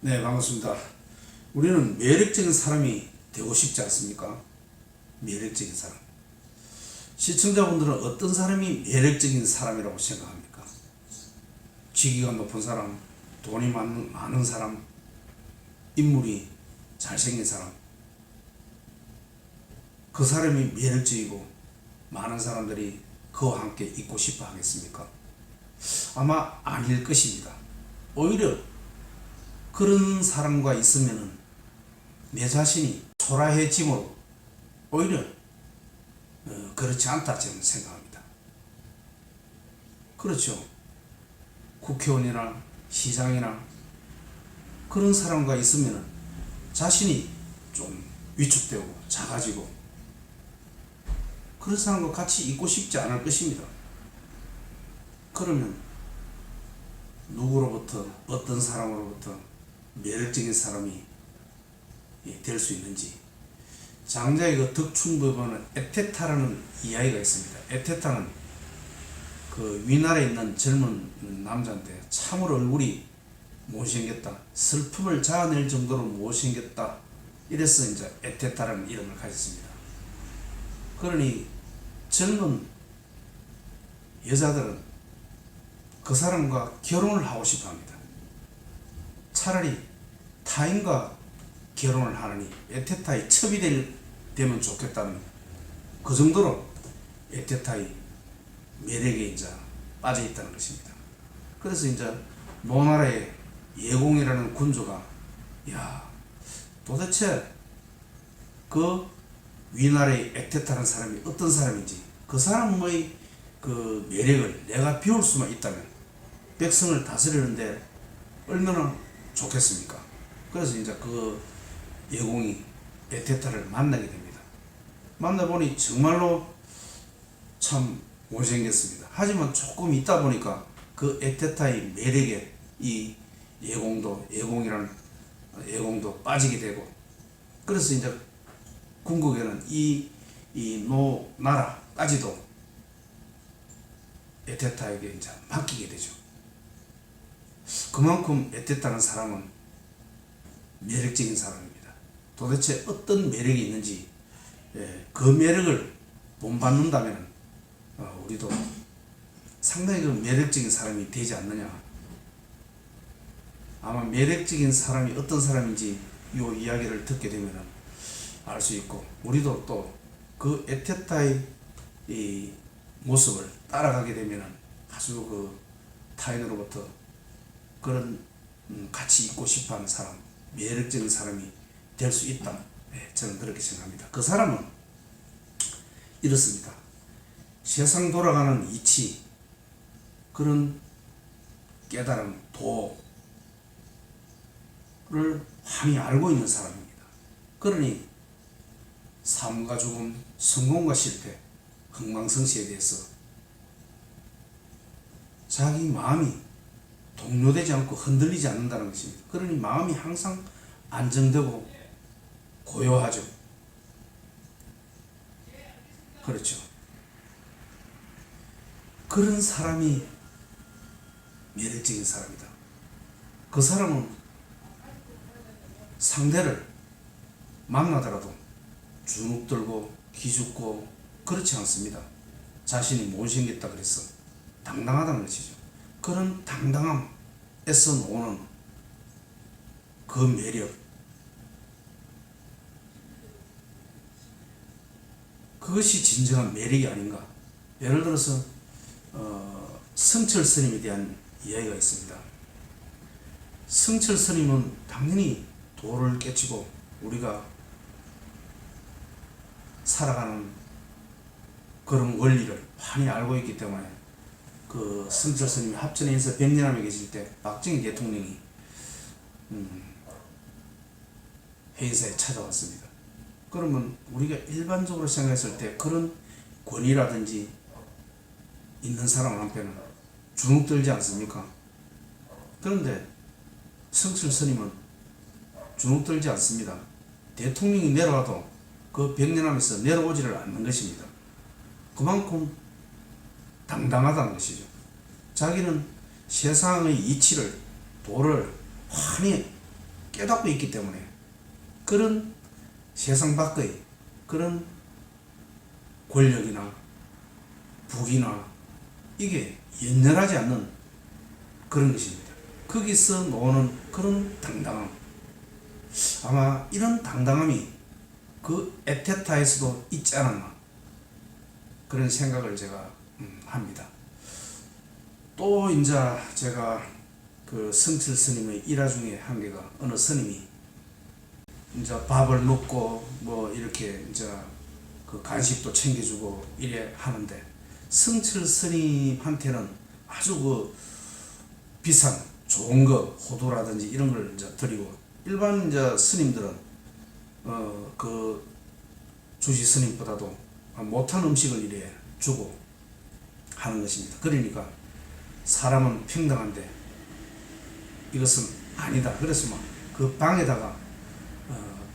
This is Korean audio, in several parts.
네, 반갑습니다. 우리는 매력적인 사람이 되고 싶지 않습니까? 매력적인 사람. 시청자분들은 어떤 사람이 매력적인 사람이라고 생각합니까? 직위가 높은 사람, 돈이 많은 사람, 인물이 잘생긴 사람. 그 사람이 매력적이고 많은 사람들이 그와 함께 있고 싶어 하겠습니까? 아마 아닐 것입니다. 오히려 그런 사람과 있으면은 내 자신이 초라해지므로 오히려 그렇지 않다 저는 생각합니다. 그렇죠. 국회의원이나 시장이나 그런 사람과 있으면은 자신이 좀 위축되고 작아지고 그런 사람과 같이 있고 싶지 않을 것입니다. 그러면 누구로부터 어떤 사람으로부터 매력적인 사람이 될 수 있는지, 장자의 그 덕충법에는 에테타라는 이야기가 있습니다. 에테타는 그 위나라에 있는 젊은 남자인데 참으로 얼굴이 못생겼다, 슬픔을 자아낼 정도로 못생겼다, 이래서 이제 에테타라는 이름을 가졌습니다. 그러니 젊은 여자들은 그 사람과 결혼을 하고 싶어 합니다. 차라리 타인과 결혼을 하느니 에테타의 첩이 되면 좋겠다는 그 정도로 에테타의 매력에 이제 빠져 있다는 것입니다. 그래서 이제 노나라의 예공이라는 군주가 도대체 그 위나라의 에테타라는 사람이 어떤 사람인지, 그 사람의 그 매력을 내가 배울 수만 있다면 백성을 다스리는데 얼마나 좋겠습니까? 그래서 이제 그 예공이 에테타를 만나게 됩니다. 만나보니 정말로 참 못생겼습니다. 하지만 조금 있다 보니까 그 에테타의 매력에 이 예공이라는 예공도 빠지게 되고, 그래서 이제 궁극에는 이 나라까지도 에테타에게 이제 맡기게 되죠. 그만큼 에테타는 사람은 매력적인 사람입니다. 도대체 어떤 매력이 있는지, 그 매력을 본받는다면 우리도 상당히 그 매력적인 사람이 되지 않느냐. 아마 매력적인 사람이 어떤 사람인지 이 이야기를 듣게 되면 알 수 있고, 우리도 또 그 에테타의 이 모습을 따라가게 되면 아주 그 타인으로부터 그런 같이 있고 싶어하는 사람, 매력적인 사람이 될 수 있다. 저는 그렇게 생각합니다. 그 사람은 이렇습니다. 세상 돌아가는 이치, 그런 깨달음, 도를 환히 알고 있는 사람입니다. 그러니 삶과 죽음, 성공과 실패, 흥망성쇠에 대해서 자기 마음이 동요되지 않고 흔들리지 않는다는 것입니다. 그러니 마음이 항상 안정되고 고요하죠. 그렇죠. 그런 사람이 매력적인 사람이다. 그 사람은 상대를 만나더라도 주눅들고 기죽고 그렇지 않습니다. 자신이 못생겼다 그래서 당당하다는 것이죠. 그런 당당함에서 오는 그 매력, 그것이 진정한 매력이 아닌가. 예를 들어서 성철 스님에 대한 이야기가 있습니다. 성철 스님은 당연히 도를 깨치고 우리가 살아가는 그런 원리를 환히 알고 있기 때문에 그 성철 스님이 합천에서 백년암에 계실 때 박정희 대통령이 회의사에 찾아왔습니다. 그러면 우리가 일반적으로 생각했을 때 그런 권위라든지 있는 사람한테는 주눅들지 않습니까? 그런데 성철 스님은 주눅들지 않습니다. 대통령이 내려와도 그 백년암에서 내려오지를 않는 것입니다. 그만큼 당당하다는 것이죠. 자기는 세상의 이치를, 도를 환히 깨닫고 있기 때문에 그런 세상 밖의 그런 권력이나 부귀나 이게 연연하지 않는 그런 것입니다. 거기서 노는 그런 당당함, 아마 이런 당당함이 그 에테타에서도 있지 않았나 그런 생각을 제가 합니다. 또 이제 제가 그 성칠 스님의 일화 중에 한 개가 어느 스님이 이제 밥을 먹고 뭐 이렇게 이제 그 간식도 챙겨주고 이래 하는데 성칠 스님한테는 아주 그 비싼 좋은 거 호두라든지 이런 걸 이제 드리고 일반 이제 스님들은 그 주지 스님보다도 못한 음식을 이래 주고 하는 것입니다. 그러니까 사람은 평등한데 이것은 아니다. 그래서 막 그 방에다가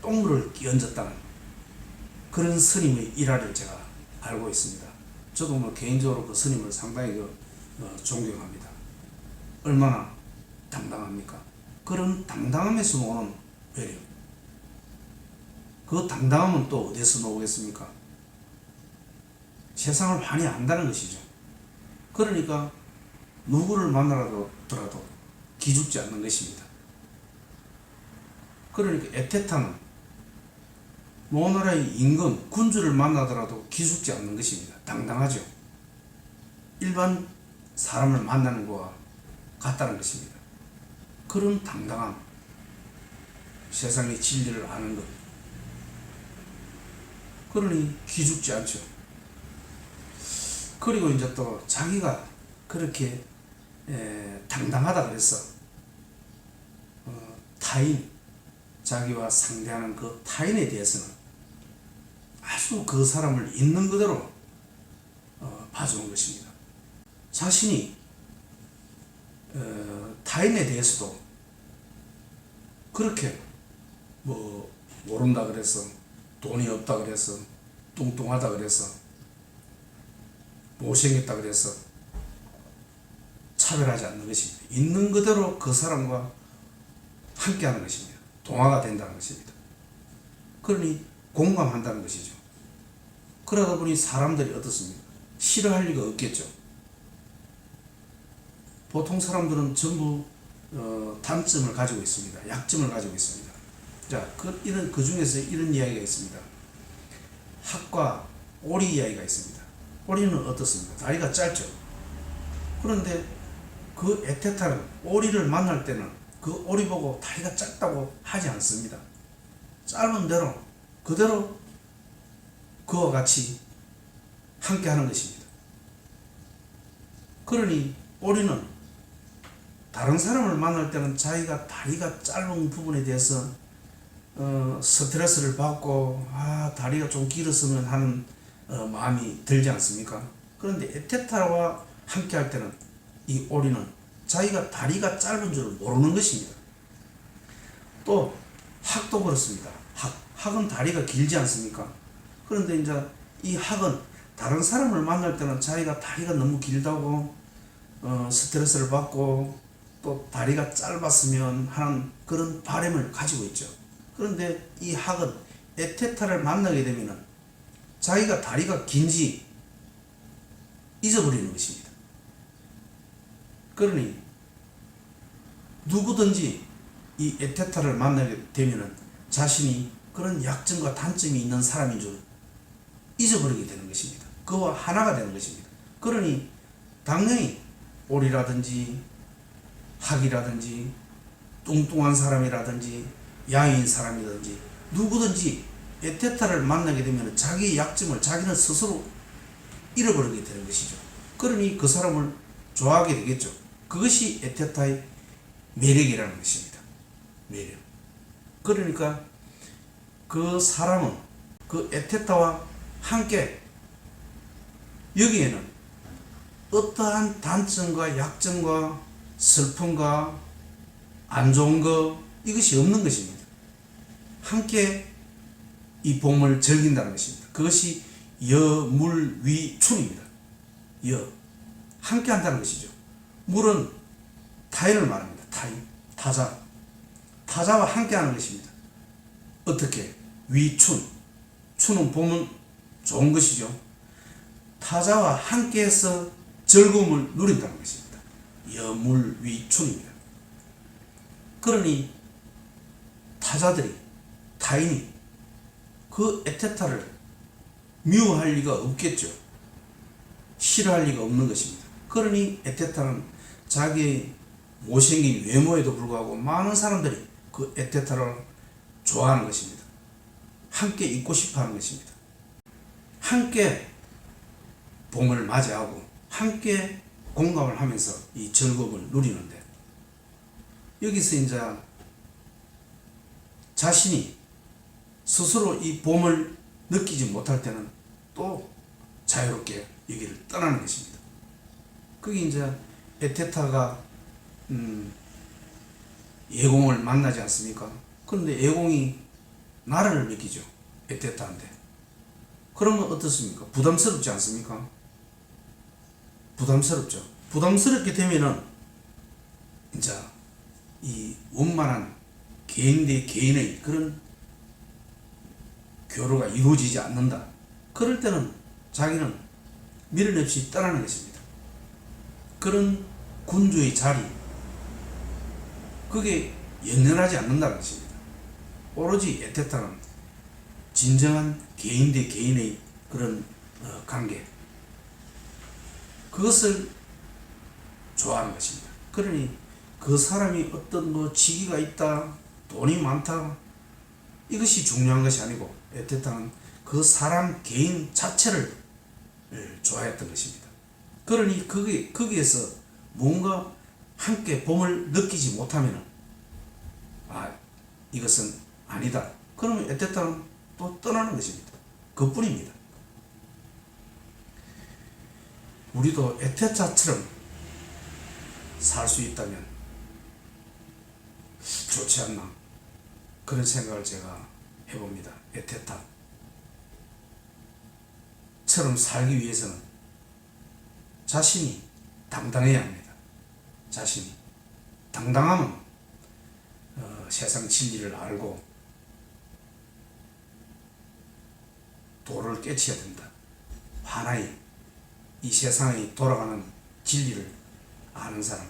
똥물을 끼얹었다는 그런 스님의 일화를 제가 알고 있습니다. 저도 뭐 개인적으로 그 스님을 상당히 존경합니다. 얼마나 당당합니까? 그런 당당함에서 오는 배려. 그 당당함은 또 어디서 나오겠습니까? 세상을 환히 안다는 것이죠. 그러니까 누구를 만나더라도 기죽지 않는 것입니다. 그러니까 에테타는 모나라의 임금, 군주를 만나더라도 기죽지 않는 것입니다. 당당하죠. 일반 사람을 만나는 것과 같다는 것입니다. 그런 당당함, 세상의 진리를 아는 것, 그러니 기죽지 않죠. 그리고 이제 또 자기가 그렇게 당당하다 그래서 타인, 자기와 상대하는 그 타인에 대해서는 아주 그 사람을 있는 그대로 봐주는 것입니다. 자신이 타인에 대해서도 그렇게 뭐 모른다 그래서 돈이 없다 그래서 뚱뚱하다 그래서 못생겼다 그래서 차별하지 않는 것입니다. 있는 그대로 그 사람과 함께하는 것입니다. 동화가 된다는 것입니다. 그러니 공감한다는 것이죠. 그러다 보니 사람들이 어떻습니까? 싫어할 리가 없겠죠. 보통 사람들은 전부 단점을 가지고 있습니다. 약점을 가지고 있습니다. 자, 그 중에서 이런 이야기가 있습니다. 학과 오리 이야기가 있습니다. 오리는 어떻습니까? 다리가 짧죠. 그런데 그 에테타는 오리를 만날 때는 그 오리 보고 다리가 짧다고 하지 않습니다. 짧은 대로 그대로 그와 같이 함께 하는 것입니다. 그러니 오리는 다른 사람을 만날 때는 자기가 다리가 짧은 부분에 대해서 스트레스를 받고 다리가 좀 길었으면 하는 마음이 들지 않습니까? 그런데 에테타와 함께 할 때는 이 오리는 자기가 다리가 짧은 줄 모르는 것입니다. 또 학도 그렇습니다. 학은 다리가 길지 않습니까? 그런데 이제 이 학은 다른 사람을 만날 때는 자기가 다리가 너무 길다고 스트레스를 받고 또 다리가 짧았으면 하는 그런 바람을 가지고 있죠. 그런데 이 학은 에테타를 만나게 되면 자기가 다리가 긴지 잊어버리는 것입니다. 그러니 누구든지 이 에테타를 만나게 되면 자신이 그런 약점과 단점이 있는 사람인 줄 잊어버리게 되는 것입니다. 그와 하나가 되는 것입니다. 그러니 당연히 오리라든지 학이라든지 뚱뚱한 사람이라든지 야인 사람이라든지 누구든지 에테타를 만나게 되면 자기의 약점을 자기는 스스로 잃어버리게 되는 것이죠. 그러니 그 사람을 좋아하게 되겠죠. 그것이 에테타의 매력이라는 것입니다. 매력. 그러니까 그 사람은 그 에테타와 함께 여기에는 어떠한 단점과 약점과 슬픔과 안 좋은 거 이것이 없는 것입니다. 함께 이 봄을 즐긴다는 것입니다. 그것이 여, 물, 위, 춘입니다. 여, 함께 한다는 것이죠. 물은 타인을 말합니다. 타인, 타자. 타자와 함께 하는 것입니다. 어떻게? 위춘. 춘은 보면 좋은 것이죠. 타자와 함께해서 즐거움을 누린다는 것입니다. 여물위춘입니다. 그러니 타자들이, 타인이 그 에테타를 미워할 리가 없겠죠. 싫어할 리가 없는 것입니다. 그러니 에테타는 자기의 못생긴 외모에도 불구하고 많은 사람들이 그 에테타를 좋아하는 것입니다. 함께 있고 싶어 하는 것입니다. 함께 봄을 맞이하고 함께 공감을 하면서 이 즐거움을 누리는데, 여기서 이제 자신이 스스로 이 봄을 느끼지 못할 때는 또 자유롭게 여기를 떠나는 것입니다. 그게 이제 에테타가 예공을 만나지 않습니까? 그런데 예공이 나라를 맡기죠. 에테타한테. 그러면 어떻습니까? 부담스럽지 않습니까? 부담스럽죠. 부담스럽게 되면은 이제 이 원만한 개인 대 개인의 그런 교류가 이루어지지 않는다. 그럴 때는 자기는 미련 없이 떠나는 것입니다. 그런 군주의 자리, 그게 연연하지 않는다는 것입니다. 오로지 에테타는 진정한 개인 대 개인의 그런 관계, 그것을 좋아하는 것입니다. 그러니 그 사람이 어떤 뭐 직위가 있다, 돈이 많다, 이것이 중요한 것이 아니고 에테타는 그 사람 개인 자체를 좋아했던 것입니다. 그러니 거기에서 뭔가 함께 봄을 느끼지 못하면 이것은 아니다. 그러면 에테타는 또 떠나는 것입니다. 그뿐입니다. 우리도 에테타처럼 살 수 있다면 좋지 않나, 그런 생각을 제가 해봅니다. 에테타처럼 살기 위해서는 자신이 당당해야 합니다. 자신이 당당하면 세상 진리를 알고 도를 깨쳐야 된다. 하나의 이 세상이 돌아가는 진리를 아는 사람,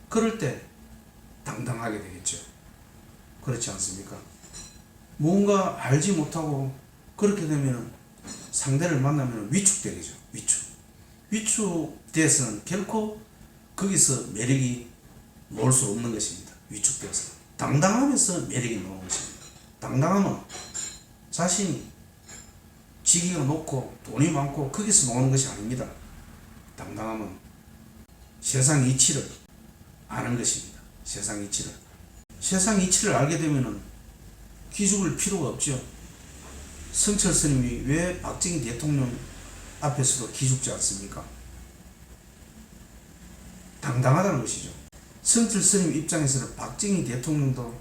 그럴 때 당당하게 되겠죠. 그렇지 않습니까? 뭔가 알지 못하고 그렇게 되면 상대를 만나면 위축되겠죠. 위축돼서는 결코 거기서 매력이 놓을 수 없는 것입니다. 위축되어서 당당하면서 매력이 나오는 것입니다. 당당하면 자신이 직위가 높고 돈이 많고 거기서 나오는 것이 아닙니다. 당당하면 세상 이치를 아는 것입니다. 세상 이치를 알게 되면은 기죽을 필요가 없죠. 성철 스님이 왜 박정희 대통령 앞에서도 기죽지 않습니까? 당당하다는 것이죠. 성철 스님 입장에서는 박정희 대통령도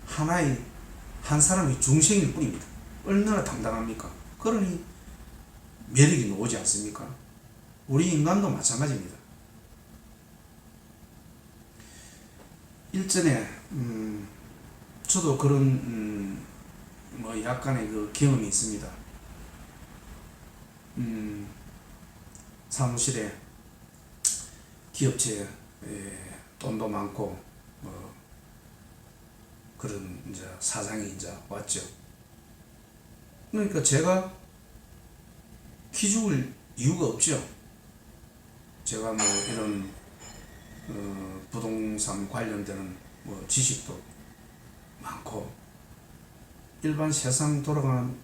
한 사람의 중생일 뿐입니다. 얼마나 당당합니까? 그러니 매력이 나오지 않습니까? 우리 인간도 마찬가지입니다. 일전에 저도 그런 뭐 약간의 그 경험이 있습니다. 사무실에 기업체에 돈도 많고 뭐 그런 이제 사장이 이제 왔죠. 그러니까 제가 기죽을 이유가 없죠. 제가 뭐 이런 부동산 관련되는 뭐 지식도 많고 일반 세상 돌아가는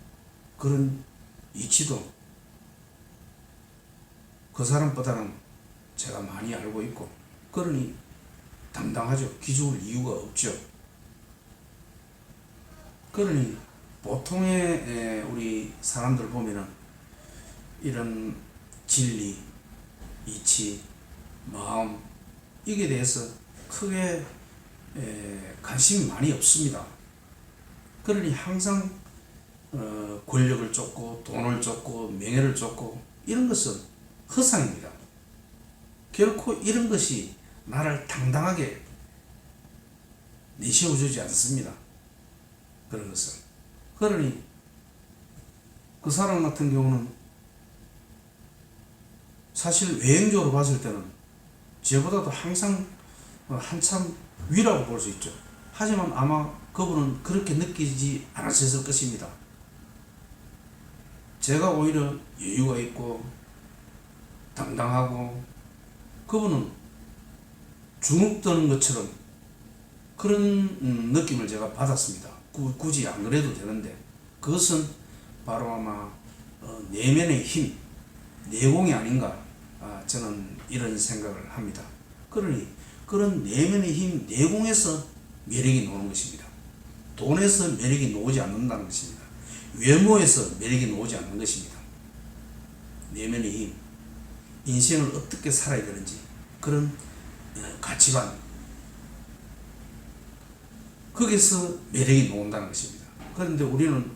그런 이치도 그 사람보다는 제가 많이 알고 있고, 그러니 당당하죠. 기죽을 이유가 없죠. 그러니 보통의 우리 사람들 보면은 이런 진리, 이치, 마음, 이게 대해서 크게 관심이 많이 없습니다. 그러니 항상 권력을 쫓고 돈을 쫓고 명예를 쫓고 이런 것은 허상입니다. 결코 이런 것이 나를 당당하게 내세워주지 않습니다. 그런 것은. 그러니 그 사람 같은 경우는 사실 외형적으로 봤을 때는 저보다도 항상 한참 위라고 볼 수 있죠. 하지만 아마 그분은 그렇게 느끼지 않으셨을 것입니다. 제가 오히려 여유가 있고 당당하고 그분은 주눅 드는 것처럼 그런 느낌을 제가 받았습니다. 굳이 안 그래도 되는데 그것은 바로 아마 내면의 힘, 내공이 아닌가 저는 이런 생각을 합니다. 그러니 그런 내면의 힘, 내공에서 매력이 나오는 것입니다. 돈에서 매력이 나오지 않는다는 것입니다. 외모에서 매력이 나오지 않는 것입니다. 내면의 힘, 인생을 어떻게 살아야 되는지 그런 가치관, 거기서 매력이 나온다는 것입니다. 그런데 우리는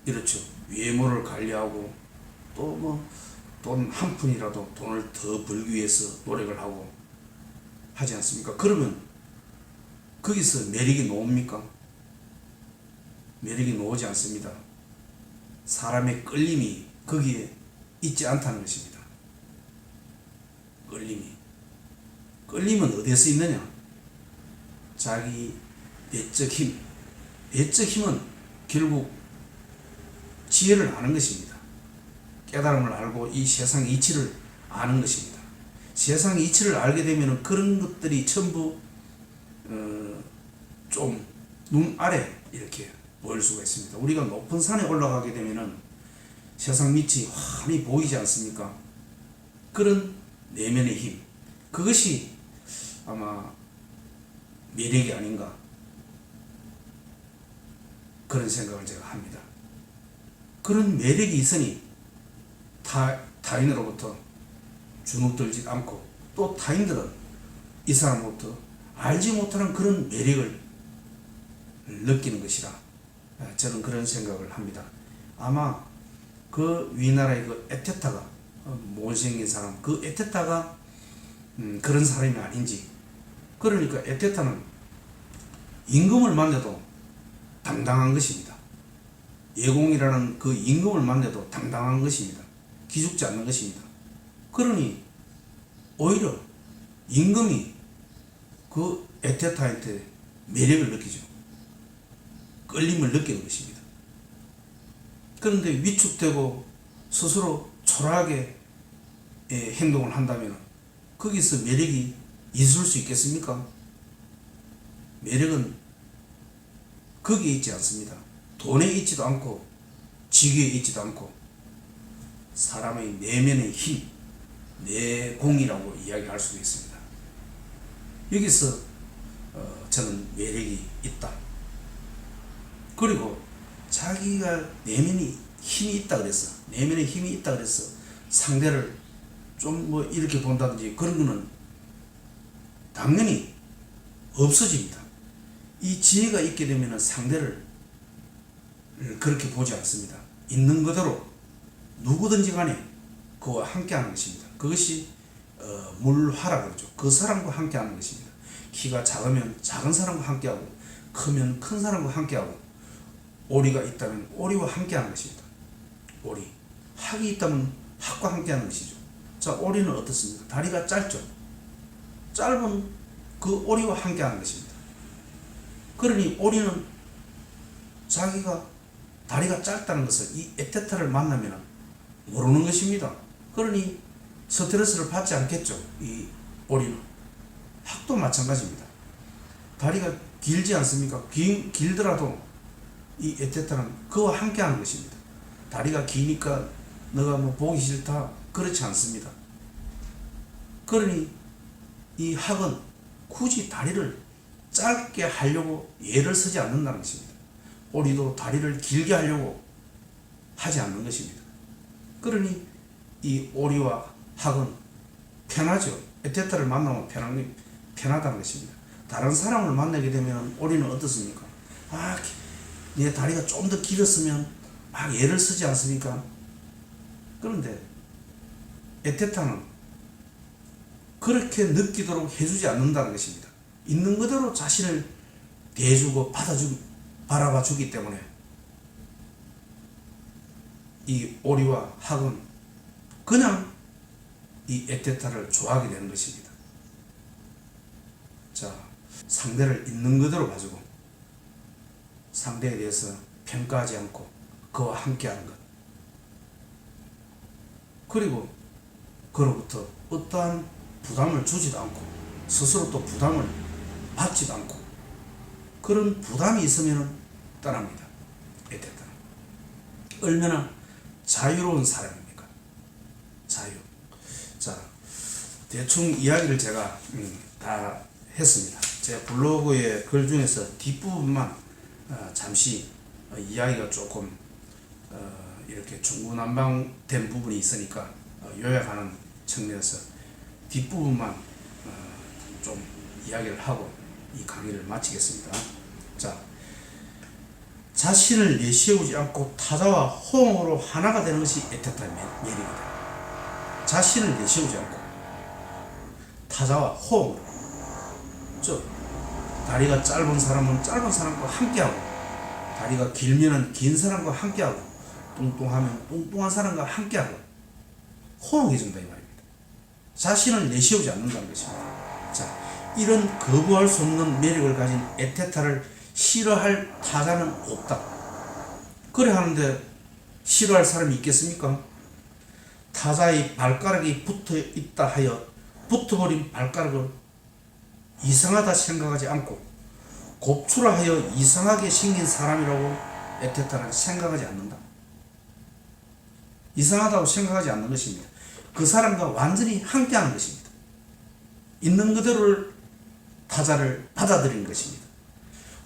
이렇죠. 외모를 관리하고 또 뭐 돈 한 푼이라도 돈을 더 벌기 위해서 노력을 하고 하지 않습니까? 그러면 거기서 매력이 나옵니까? 매력이 나오지 않습니다. 사람의 끌림이 거기에 있지 않다는 것입니다. 끌림은 어디에서 있느냐? 자기 내적 힘, 내적 힘은 결국 지혜를 아는 것입니다. 깨달음을 알고 이 세상의 이치를 아는 것입니다. 세상의 이치를 알게 되면 그런 것들이 전부 좀 눈 아래 이렇게 보일 수가 있습니다. 우리가 높은 산에 올라가게 되면 세상 밑이 환히 보이지 않습니까? 그런 내면의 힘, 그것이 아마 매력이 아닌가 그런 생각을 제가 합니다. 그런 매력이 있으니 타인으로부터 주눅들지 않고 또 타인들은 이 사람으로부터 알지 못하는 그런 매력을 느끼는 것이라 저는 그런 생각을 합니다. 아마 그 위나라의 그 에테타가 못생긴 사람, 그 에테타가 그런 사람이 아닌지. 그러니까 에테타는 임금을 만나도 당당한 것입니다. 예공이라는 그 임금을 만나도 당당한 것입니다. 기죽지 않는 것입니다. 그러니 오히려 임금이 그 에테타한테 매력을 느끼죠. 끌림을 느끼는 것입니다. 그런데 위축되고 스스로 초라하게 행동을 한다면 거기서 매력이 있을 수 있겠습니까? 매력은 거기에 있지 않습니다. 돈에 있지도 않고 지위에 있지도 않고 사람의 내면의 힘, 내공이라고 이야기할 수 있습니다. 여기서 저는 매력이 있다. 그리고 자기가 내면이 힘이 있다 그래서 내면에 힘이 있다 그래서 상대를 좀 뭐 이렇게 본다든지 그런 거는 당연히 없어집니다. 이 지혜가 있게 되면 상대를 그렇게 보지 않습니다. 있는 그대로 누구든지 간에 그와 함께 하는 것입니다. 그것이 물화라 그러죠. 그 사람과 함께 하는 것입니다. 키가 작으면 작은 사람과 함께 하고 크면 큰 사람과 함께 하고 오리가 있다면 오리와 함께 하는 것입니다. 오리. 학이 있다면 학과 함께 하는 것이죠. 자, 오리는 어떻습니까? 다리가 짧죠. 짧은 그 오리와 함께 하는 것입니다. 그러니 오리는 자기가 다리가 짧다는 것을 이 에테타를 만나면 모르는 것입니다. 그러니 스트레스를 받지 않겠죠. 이 오리는. 학도 마찬가지입니다. 다리가 길지 않습니까? 길더라도 이 에테타는 그와 함께 하는 것입니다. 다리가 기니까 너가 뭐 보기 싫다 그렇지 않습니다. 그러니 이 학은 굳이 다리를 짧게 하려고 예를 쓰지 않는다는 것입니다. 오리도 다리를 길게 하려고 하지 않는 것입니다. 그러니 이 오리와 학은 편하죠. 에테타를 만나면 편하다는 것입니다. 다른 사람을 만나게 되면 오리는 어떻습니까? 내 다리가 좀 더 길었으면 막 예를 쓰지 않습니까? 그런데 에테타는 그렇게 느끼도록 해주지 않는다는 것입니다. 있는 그대로 자신을 대해주고 바라봐 주기 때문에 이 오리와 학은 그냥 이 에테타를 좋아하게 되는 것입니다. 자, 상대를 있는 그대로 봐주고 상대에 대해서 평가하지 않고 그와 함께하는 것, 그리고 그로부터 어떠한 부담을 주지도 않고 스스로 또 부담을 받지도 않고, 그런 부담이 있으면 떠납니다. 에테타는 얼마나 자유로운 사람입니까? 자유. 자, 대충 이야기를 제가 다 했습니다. 제 블로그의 글 중에서 뒷부분만 잠시 이야기가 조금 이렇게 중구난방된 부분이 있으니까 요약하는 측면에서 뒷부분만 좀 이야기를 하고 이 강의를 마치겠습니다. 자, 자신을 내세우지 않고 타자와 호응으로 하나가 되는 것이 에테타의 매력이다. 자신을 내세우지 않고 타자와 호응으로, 즉 다리가 짧은 사람은 짧은 사람과 함께하고, 다리가 길면은 긴 사람과 함께하고, 뚱뚱하면 뚱뚱한 사람과 함께하고 호응해준다 이 말입니다. 자신을 내세우지 않는다는 것입니다. 자, 이런 거부할 수 없는 매력을 가진 에테타를 싫어할 타자는 없다. 그래 하는데 싫어할 사람이 있겠습니까? 타자의 발가락이 붙어 있다 하여 붙어버린 발가락을 이상하다 생각하지 않고 곱추라 하여 이상하게 생긴 사람이라고 에테타는 생각하지 않는다. 이상하다고 생각하지 않는 것입니다. 그 사람과 완전히 함께하는 것입니다. 있는 그대로를 타자를 받아들이는 것입니다.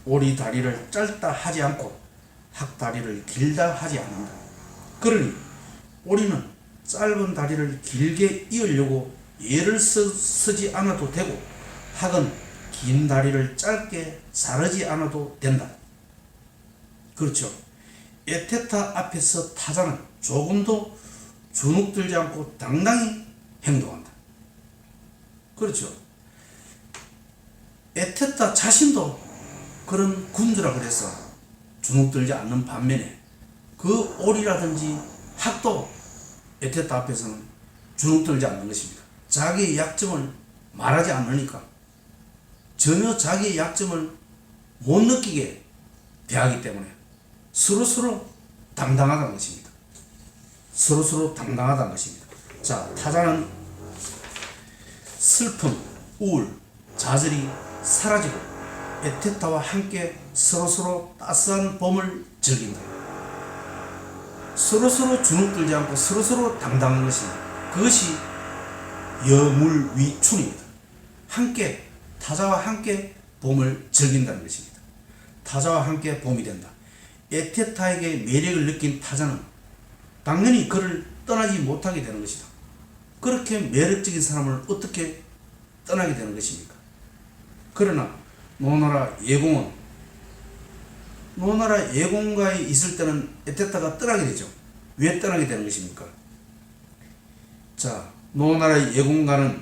오리 다리를 짧다 하지 않고 학 다리를 길다 하지 않는다. 그러니 오리는 짧은 다리를 길게 이으려고 예를 쓰지 않아도 되고, 학은 긴 다리를 짧게 자르지 않아도 된다. 그렇죠. 에테타 앞에서 타자는 조금도 주눅들지 않고 당당히 행동한다. 그렇죠. 에테타 자신도 그런 군주라 그래서 주눅들지 않는 반면에 그 오리라든지 학도 에테타 앞에서는 주눅들지 않는 것입니다. 자기의 약점을 말하지 않으니까 전혀 자기의 약점을 못 느끼게 대하기 때문에 서로서로 당당하다는 것입니다. 서로서로 당당하다는 것입니다. 자, 타자는 슬픔, 우울, 좌절이 사라지고 에테타와 함께 서로서로 따스한 봄을 즐긴다. 서로서로 주눅들지 않고 서로서로 당당한 것입니다. 그것이 여물위춘입니다. 함께, 타자와 함께 봄을 즐긴다는 것입니다. 타자와 함께 봄이 된다. 에테타에게 매력을 느낀 타자는 당연히 그를 떠나지 못하게 되는 것이다. 그렇게 매력적인 사람을 어떻게 떠나게 되는 것입니까? 그러나 노나라 예공가에 있을 때는 에테타가 떠나게 되죠. 왜 떠나게 되는 것입니까? 자, 노나라 예공가의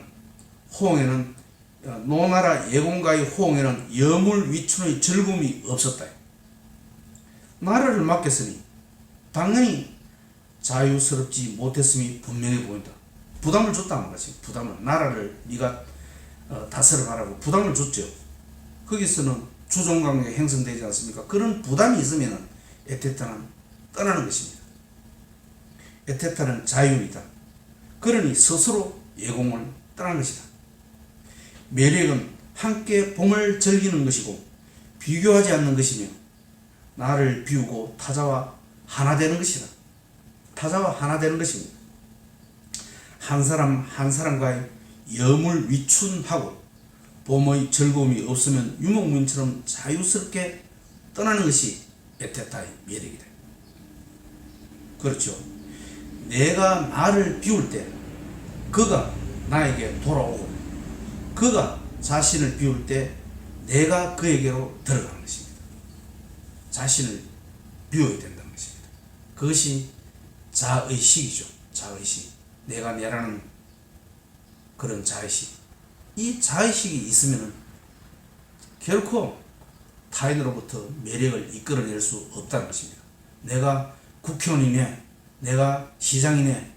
호응에는 여물위춘의 즐거움이 없었다. 나라를 맡겼으니 당연히 자유스럽지 못했음이 분명해 보인다. 부담을 줬다는 것이, 부담을, 나라를 네가 다스려가라고 부담을 줬죠. 거기서는 주종관계가 형성되지 않습니까? 그런 부담이 있으면 에테타는 떠나는 것입니다. 에테타는 자유이다. 그러니 스스로 예공을 떠난 것이다. 매력은 함께 봄을 즐기는 것이고 비교하지 않는 것이며 나를 비우고 타자와 하나 되는 것이다. 타자와 하나 되는 것입니다. 한 사람 한 사람과의 여물위춘하고 봄의 즐거움이 없으면 유목민처럼 자유스럽게 떠나는 것이 에테타의 매력이다. 그렇죠. 내가 나를 비울 때 그가 나에게 돌아오고, 그가 자신을 비울 때 내가 그에게로 들어가는 것입니다. 자신을 비워야 된다는 것입니다. 그것이 자의식이죠. 자의식. 내가 내라는 그런 자의식. 이 자의식이 있으면 결코 타인으로부터 매력을 이끌어낼 수 없다는 것입니다. 내가 국회의원이네, 내가 시장이네,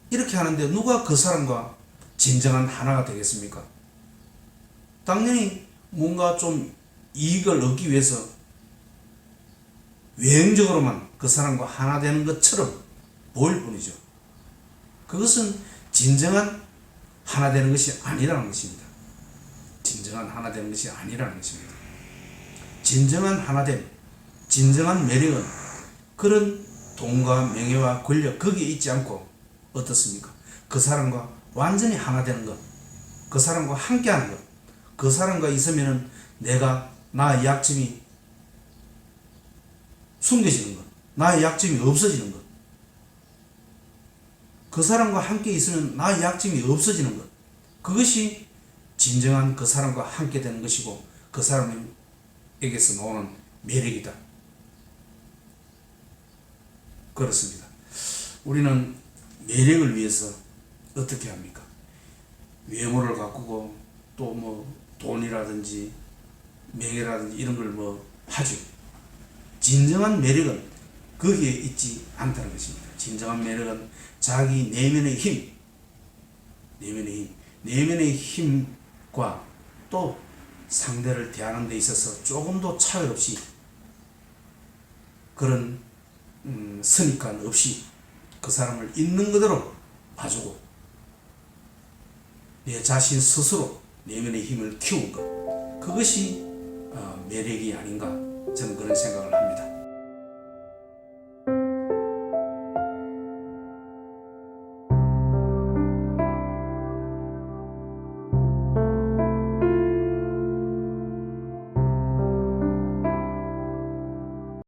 이렇게 하는데 누가 그 사람과 진정한 하나가 되겠습니까? 당연히 뭔가 좀 이익을 얻기 위해서 외형적으로만 그 사람과 하나 되는 것처럼 보일 뿐이죠. 그것은 진정한 하나 되는 것이 아니라는 것입니다. 진정한 하나 되는 것이 아니라는 것입니다. 진정한 하나됨, 진정한 매력은 그런 돈과 명예와 권력 거기에 있지 않고 어떻습니까? 그 사람과 완전히 하나 되는 것, 그 사람과 함께 하는 것, 그 사람과 있으면은 나의 약점이 숨겨지는 것, 나의 약점이 없어지는 것, 그 사람과 함께 있으면 나의 약점이 없어지는 것, 그것이 진정한 그 사람과 함께 되는 것이고 그 사람에게서 나오는 매력이다. 그렇습니다. 우리는 매력을 위해서 어떻게 합니까? 외모를 가꾸고 또 뭐 돈이라든지 명예라든지 이런 걸 뭐 하죠. 진정한 매력은 거기에 있지 않다는 것입니다. 진정한 매력은 자기 내면의 힘, 내면의 힘과 또 상대를 대하는 데 있어서 조금도 차별 없이 그런 선입관 없이 그 사람을 있는 그대로 봐주고 내 자신 스스로 내면의 힘을 키운 것, 그것이 매력이 아닌가 저는 그런 생각을 합니다.